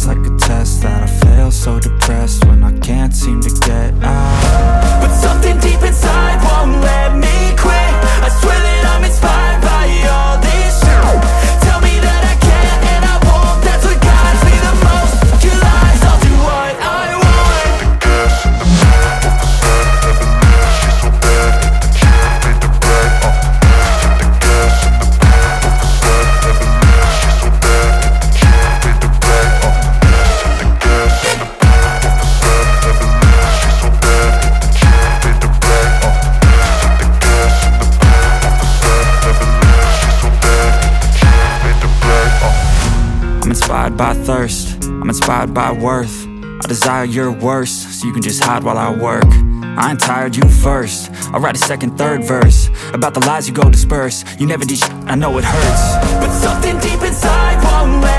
it's like a test that I fail. So depressed when I can't seem to get out. But something deep inside won't let me quit. I swear that I'm inspired by all this shit. Tell me that I can't and I won't. That's what guides me the most. Your lies, I'll do what I want. The gas in the back of the sun, never knew she's so bad. Hit the gym, made the bread. Hit the gas in the back of the sun, never knew she's so bad. Hit the gym, made the bread. Hit the gas in the back of the sun, never knew she's so bad. Hit the gym, made the bread. Hit the gas in the back of the sun, never knew she's so bad. Hit the gym, made the bread. I'm inspired by thirst, I'm inspired by worth. I desire your worst, so you can just hide while I work. I ain't tired, you first. I'll write a second, third verse about the lies you go disperse. You never did shit, I know it hurts. But something deep inside won't let